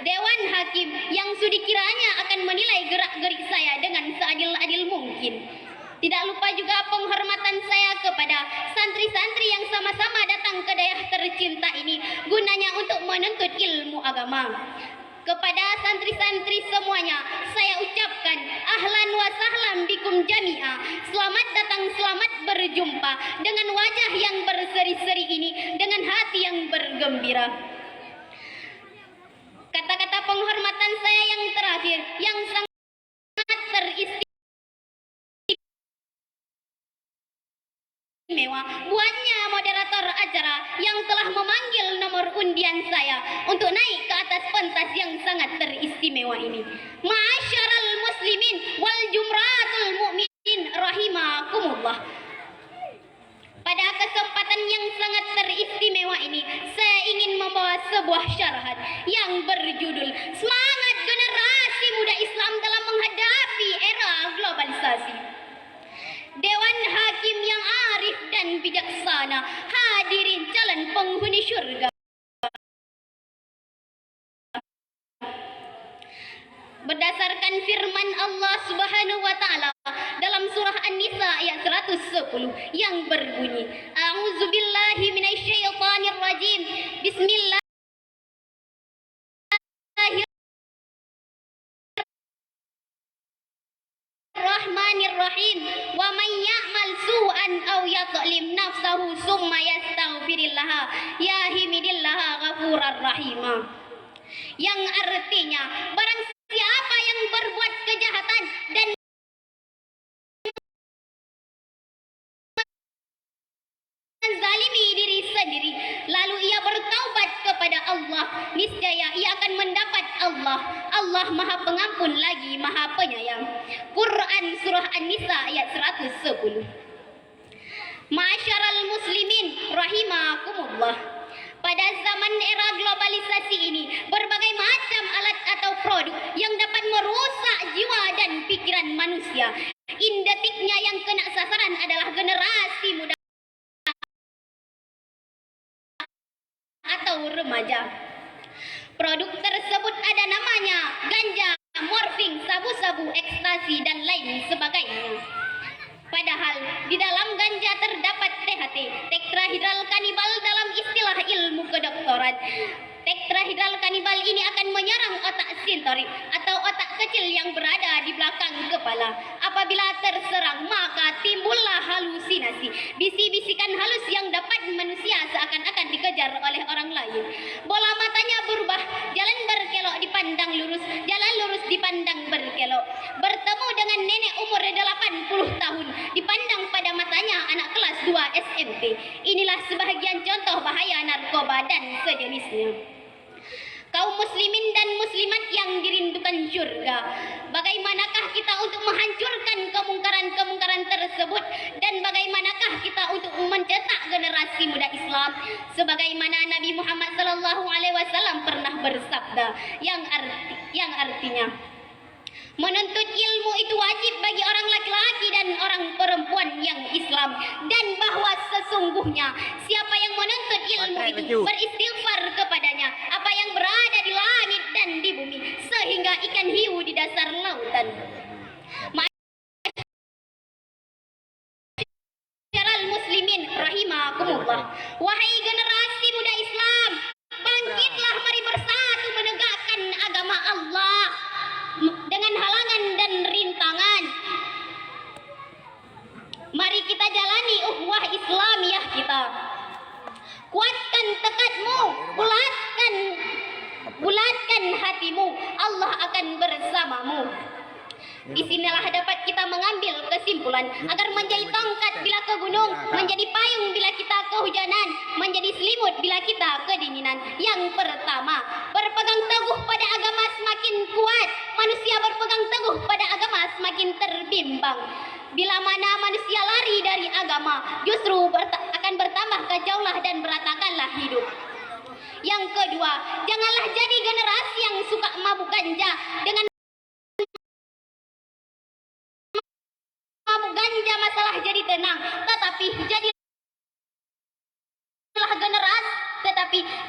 Dewan Hakim yang sudi kiranya akan menilai gerak-gerik saya dengan seadil-adil mungkin. Tidak lupa juga penghormatan saya kepada santri-santri yang sama-sama datang ke daerah tercinta ini gunanya untuk menuntut ilmu agama. Kepada santri-santri semuanya, saya ucapkan ahlan wa sahlan bikum jami'a. Selamat datang, selamat berjumpa dengan wajah yang berseri-seri ini, dengan hati yang bergembira. Kata-kata penghormatan saya yang terakhir, yang sangat teristimewa, buatnya moderator acara yang telah memanggil nomor undian saya untuk naik ke atas pentas yang sangat teristimewa ini. Ma'asyaral muslimin wal jumratul mu'minin rahimakumullah. Pada kesempatan yang sangat teristimewa ini, saya ingin membawa sebuah syarahan yang berjudul Semangat Generasi Muda Islam dalam Menghadapi Era Globalisasi. Dewan Hakim yang arif dan bijaksana, hadirin calon penghuni syurga. Berdasarkan firman Allah Subhanahu wa taala dalam surah An-Nisa ayat 110 yang berbunyi, A'udzubillahi minasyaitonir rajim. Bismillahirrahmanirrahim. Wa may ya'mal su'an aw yadhlim nafsahu summa yastaghfirillah yahimidillaha ghafurar rahima. Yang artinya, barang siapa yang berbuat kejahatan dan menzalimi diri sendiri, lalu ia bertaubat kepada Allah, niscaya ia akan mendapat Allah. Allah Maha Pengampun lagi Maha Penyayang. Quran Surah An-Nisa ayat 110. Ma'asyaral muslimin rahimakumullah. Pada zaman era globalisasi ini, berbagai macam alat atau produk yang dapat merusak jiwa dan pikiran manusia. Indetiknya yang kena sasaran adalah generasi muda atau remaja. Produk tersebut ada namanya ganja, morfin, sabu-sabu, ekstasi, dan lain sebagainya. Padahal di dalam ganja terdapat THC, tetrahydral kanibal dalam istilah ilmu kedokteran. Tetrahydral kanibal ini akan menyerang otak sintorik atau otak kecil yang berada di belakang kepala. Apabila terserang, maka timbullah halusinasi, bisi-bisikan halus yang dapat manusia seakan-akan dikejar oleh orang lain. Bola matanya berubah, jalan berkelok dipandang lurus, jalan lurus dipandang berkelok. Bertemu dengan nenek umur 80 tahun, dipandang pada matanya anak kelas 2 SMP. Inilah sebahagian contoh bahaya narkoba dan sejenisnya. Kaum muslimin dan muslimat yang dirindukan surga, bagaimanakah kita untuk menghancurkan kemungkaran-kemungkaran tersebut, dan bagaimanakah kita untuk mencetak generasi muda Islam sebagaimana Nabi Muhammad SAW pernah bersabda yang artinya, menuntut ilmu itu wajib bagi orang laki-laki dan orang perempuan yang Islam, dan bahwa sesungguhnya siapa yang menuntut ilmu itu beristighfar kepadanya apa yang berada di langit dan di bumi sehingga ikan hiu di dasar lautan. Ma'asyiral muslimin rahimakumullah. Wahai generasi muda Islam, bangkitlah, mari bersatu menegakkan agama Allah dengan halangan dan rintangan. Mari kita jalani ukhuwah Islamiyah kita. Kuatkan tekadmu, bulatkan hatimu, Allah akan bersamamu. Disinilah dapat kita mengambil kesimpulan agar menjadi tongkat bila ke gunung, menjadi payung bila kita kehujanan, menjadi selimut bila kita kedinginan. Yang pertama, berpegang teguh pada agama semakin kuat, manusia berpegang teguh pada agama semakin terbimbang. Bila mana manusia lari dari agama, justru akan bertambah kacaulah dan berantakanlah hidup. Yang kedua, janganlah jadi generasi yang suka mabuk ganja. Dengan mabuk ganja masalah jadi tenang, tetapi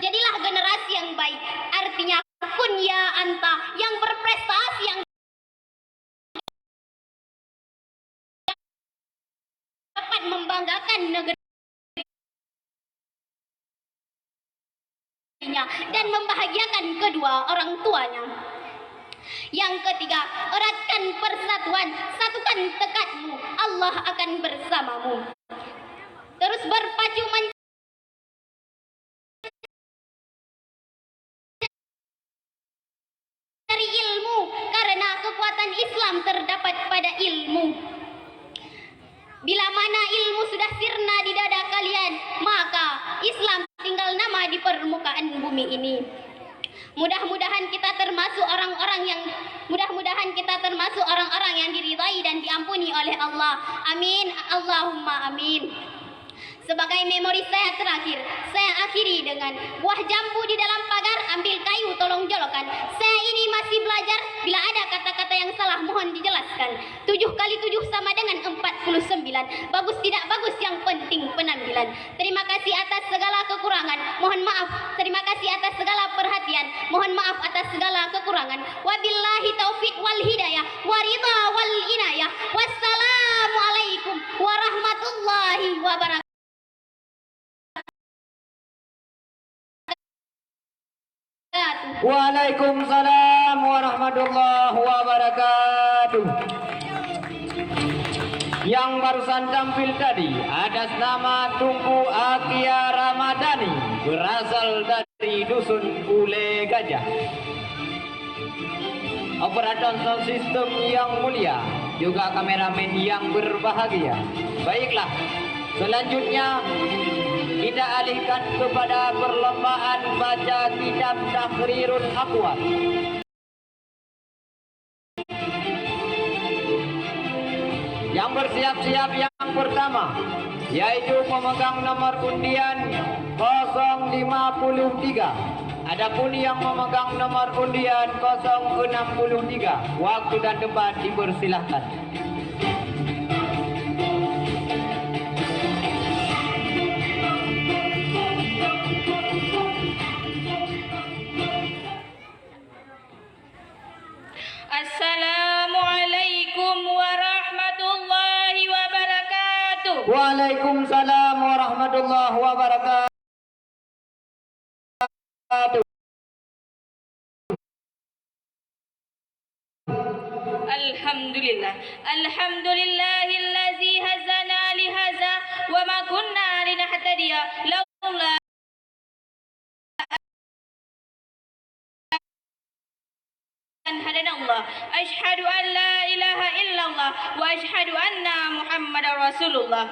jadilah generasi yang baik. Artinya kun ya dirinya dan membahagiakan kedua orang tuanya. Yang ketiga, eratkan persatuan, satukan tekadmu, Allah akan bersamamu. Terus berpacu mencari ilmu, karena kekuatan Islam terdapat pada ilmu. Bila mana ilmu sudah sirna di dada kalian, maka Islam tinggal nama di permukaan bumi ini. Mudah-mudahan kita termasuk orang-orang yang diridai dan diampuni oleh Allah. Amin. Allahumma amin. Sebagai memori saya terakhir, saya akhiri dengan buah jambu di dalam pagar, ambil kayu tolong jolokan. Saya ini masih belajar, bila ada kata-kata yang salah mohon dijelaskan. 7 kali 7 sama dengan 49. Bagus tidak bagus, yang penting penampilan. Terima kasih atas segala kekurangan, mohon maaf. Terima kasih atas segala perhatian, mohon maaf atas segala kekurangan. Wabillahi taufik wal hidayah, waridha wal inayah. Wassalamualaikum warahmatullahi wabarakatuh. Waalaikumsalam warahmatullahi wabarakatuh. Yang barusan tampil tadi atas nama Tunku Akia Ramadhani, berasal dari Dusun Ule Gajah. Operator sound system yang mulia, juga kameramen yang berbahagia. Baiklah, selanjutnya kita alihkan kepada perlombaan baca kitab Tahrirul Aqwal. Yang bersiap-siap yang pertama yaitu pemegang nomor undian 053. Adapun yang memegang nomor undian 063, waktu dan tempat dipersilahkan. Assalamualaikum warahmatullahi wabarakatuh. Waalaikumsalam warahmatullahi wabarakatuh. Alhamdulillah, alhamdulillahillazi hazana lihaza wa ma kunna linahtadiya laula hadana Allah. Asyhadu an la ilaha illallah wa asyhadu anna Muhammadar Rasulullah.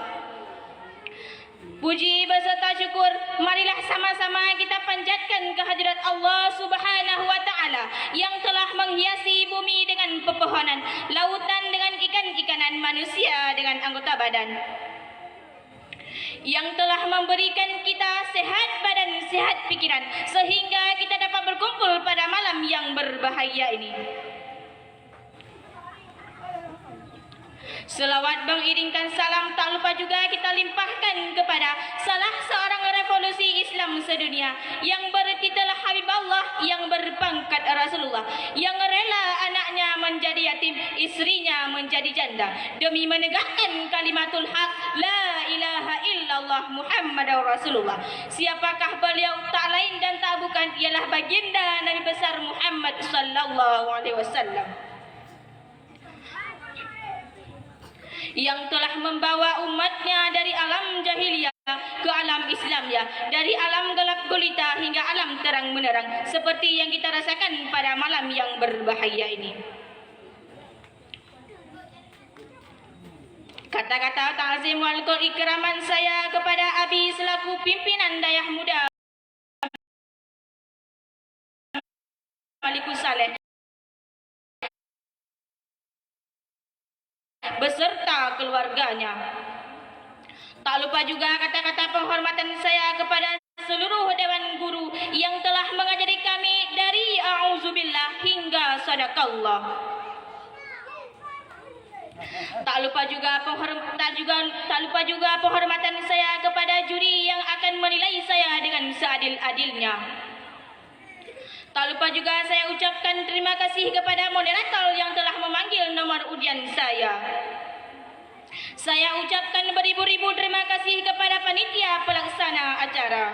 Puji beserta syukur, marilah sama-sama kita panjatkan kehadirat Allah Subhanahu wa Ta'ala yang telah menghiasi bumi dengan pepohonan, lautan dengan ikan-ikanan, manusia dengan anggota badan, yang telah memberikan kita sehat badan, sehat pikiran, sehingga kita dapat berkumpul pada malam yang berbahagia ini. Selawat mengiringkan salam tak lupa juga kita limpahkan kepada salah seorang revolusi Islam sedunia yang bertitel Habib Allah, yang berpangkat Rasulullah, yang rela anaknya menjadi yatim, istrinya menjadi janda demi menegakkan kalimatul haq la ilaha illallah Muhammadar Rasulullah. Siapakah beliau? Tak lain dan tak bukan ialah baginda Nabi besar Muhammad sallallahu alaihi wasallam, yang telah membawa umatnya dari alam jahiliyah ke alam Islam, ya, dari alam gelap gulita hingga alam terang menerang, seperti yang kita rasakan pada malam yang berbahaya ini. Kata-kata ta'zim wal ikraman saya kepada Abi selaku pimpinan Dayah Muda Malikus Saleh beserta keluarganya. Tak lupa juga kata-kata penghormatan saya kepada seluruh dewan guru yang telah mengajari kami dari a'udzubillah hingga sadaqallah. Tak lupa juga penghormatan saya kepada juri yang akan menilai saya dengan seadil-adilnya. Tak lupa juga saya ucapkan terima kasih kepada moderator yang telah memanggil nomor undian saya. Saya ucapkan beribu-ribu terima kasih kepada panitia pelaksana acara.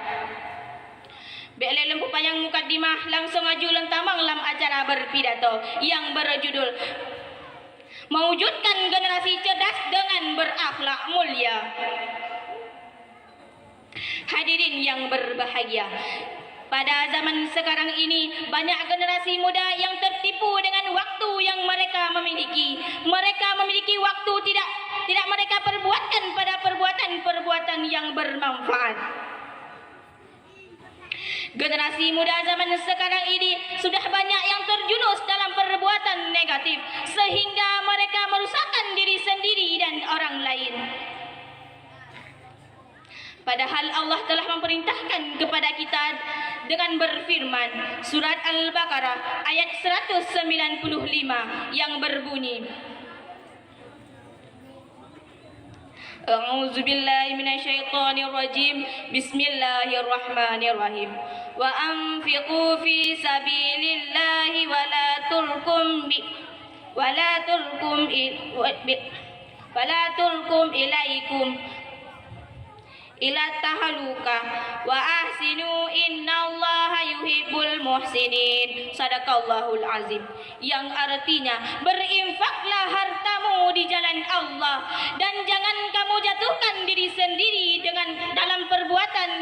Be'le lempu payang mukaddimah langsung aju lentamang dalam acara berpidato yang berjudul Mewujudkan Generasi Cerdas dengan Berakhlak Mulia. Hadirin yang berbahagia, pada zaman sekarang ini banyak generasi muda yang tertipu dengan waktu yang mereka memiliki. Mereka memiliki waktu tidak mereka perbuatkan pada perbuatan-perbuatan yang bermanfaat. Generasi muda zaman sekarang ini sudah banyak yang terjunus dalam perbuatan negatif sehingga mereka merusakkan diri sendiri dan orang lain. Padahal Allah telah memerintahkan kepada kita dengan berfirman, surat Al-Baqarah ayat 195 yang berbunyi, A'udzu billahi minasyaitonir rajim. Bismillahirrahmanirrahim. Wa anfiqu fi sabilillahi wa la tulkum ilaikum ila tahaluka wa ahsinu innallaha yuhibbul muhsinin. Sadaqallahul azim. Yang artinya, berinfaklah hartamu di jalan Allah dan jangan kamu jatuhkan diri sendiri dalam perbuatan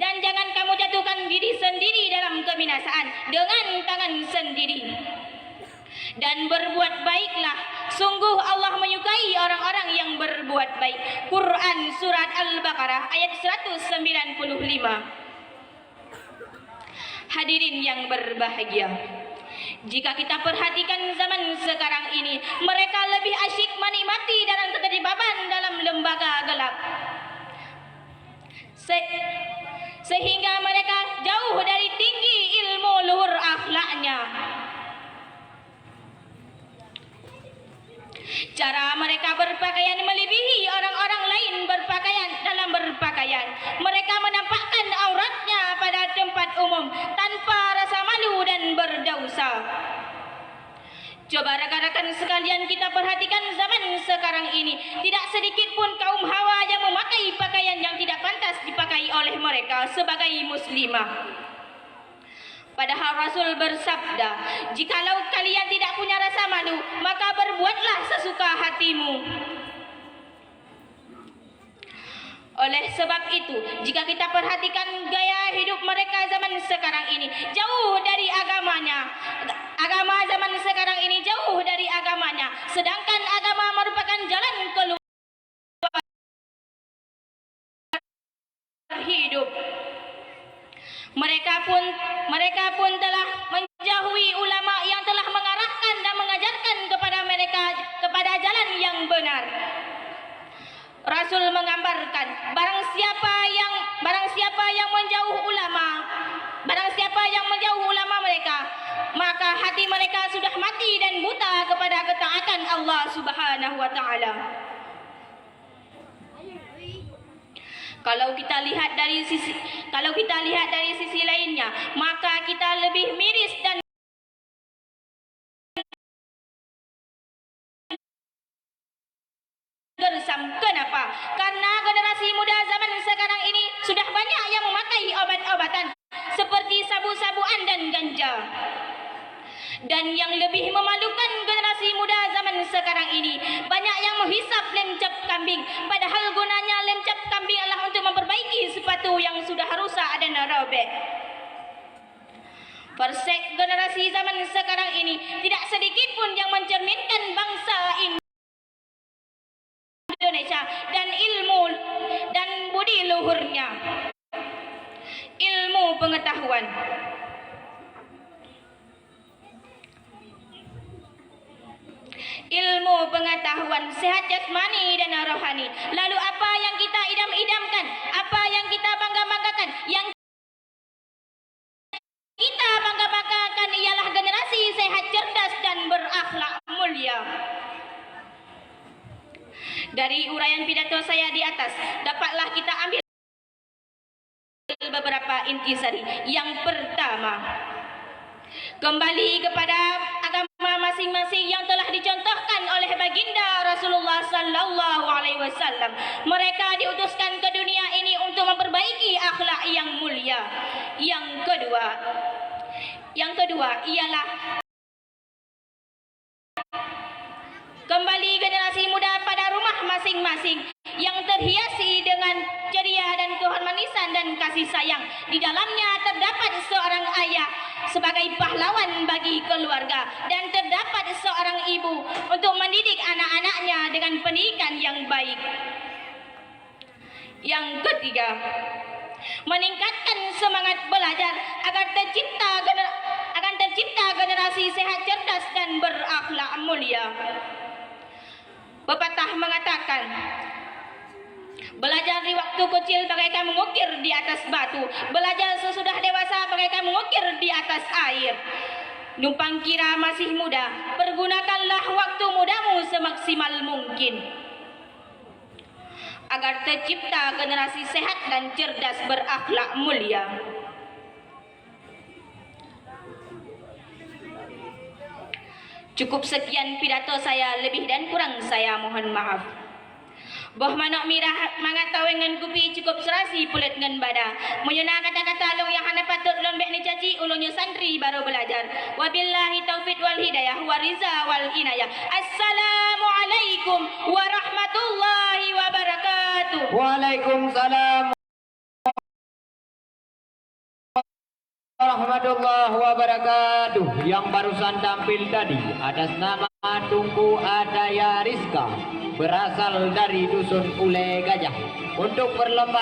dan jangan kamu jatuhkan diri sendiri dalam kebinasaan dengan tangan sendiri. Dan berbuat baiklah, sungguh Allah menyukai orang-orang yang berbuat baik. Quran surat Al-Baqarah ayat 195. Hadirin yang berbahagia, jika kita perhatikan zaman sekarang ini, mereka lebih asyik menikmati dalam keterlibaban dalam lembaga gelap, sehingga mereka jauh dari tinggi ilmu luhur akhlaknya. Cara mereka berpakaian melebihi orang-orang lain berpakaian. Mereka menampakkan auratnya pada tempat umum tanpa rasa malu dan berdosa. Coba rekan-rekan sekalian kita perhatikan zaman sekarang ini, tidak sedikit pun kaum hawa yang memakai pakaian yang tidak pantas dipakai oleh mereka sebagai muslimah. Padahal Rasul bersabda, jikalau kalian tidak punya rasa malu, maka berbuatlah sesuka hatimu. Oleh sebab itu, jika kita perhatikan gaya hidup mereka zaman sekarang ini, jauh dari agamanya. Agama zaman sekarang ini jauh dari agamanya, sedangkan agama merupakan jalan keluar hidup. Mereka pun telah menjauhi ulama yang telah mengarahkan dan mengajarkan kepada mereka kepada jalan yang benar. Rasul menggambarkan, barang siapa yang menjauh ulama mereka, maka hati mereka sudah mati dan buta kepada ketaatan Allah Subhanahu wa taala. Kalau kita lihat dari sisi lainnya, maka kita lebih miris dan gersam. Kenapa? Karena generasi muda zaman sekarang ini sudah banyak yang memakai obat-obatan seperti sabu-sabuan dan ganja. Dan yang lebih memalukan generasi muda zaman sekarang ini, banyak yang menghisap lemcap kambing. Padahal gunanya lemcap kambing adalah untuk memperbaiki sepatu yang sudah rusak dan robek. Persek generasi zaman sekarang ini tidak sedikit pun yang mencerminkan bangsa Indonesia dan ilmu dan budi luhurnya. Ilmu pengetahuan. Ilmu pengetahuan sehat jasmani dan rohani. Lalu apa yang kita idam-idamkan? Apa yang kita bangga-banggakan? Yang kita bangga-banggakan ialah generasi sehat, cerdas dan berakhlak mulia. Dari uraian pidato saya di atas, dapatlah kita ambil beberapa intisari. Yang pertama, kembali kepada agama masing-masing yang telah dicontohkan oleh baginda Rasulullah sallallahu alaihi wasallam. Mereka diutuskan ke dunia ini untuk memperbaiki akhlak yang mulia. Yang kedua ialah kembali generasi muda pada rumah masing-masing yang terhiasi dengan ceria dan kehormatan dan kasih sayang. Di dalamnya terdapat seorang ayah sebagai pahlawan bagi keluarga dan terdapat seorang ibu untuk mendidik anak-anaknya dengan pendidikan yang baik. Yang ketiga, meningkatkan semangat belajar agar tercipta generasi sehat, cerdas dan berakhlak mulia. Pepatah mengatakan, belajar di waktu kecil bagaikan mengukir di atas batu, belajar sesudah dewasa bagaikan mengukir di atas air. Numpang kira masih muda, pergunakanlah waktu mudamu semaksimal mungkin agar tercipta generasi sehat dan cerdas berakhlak mulia. Cukup sekian pidato saya, lebih dan kurang saya mohon maaf. Boh manok mirah mangat tawengan kupi cukup serasi pulet ngan bada. Menyuna kata-kata long yang hana patut lombek ni caci ulunnya santri baru belajar. Wabillahi taufiq wal hidayah wariza wal inayah. Assalamualaikum warahmatullahi wabarakatuh. Waalaikumsalam warahmatullahi wabarakatuh. Yang barusan tampil tadi atas nama Tunku Adaya Rizka, berasal dari Dusun Ule Gajah, untuk berlomba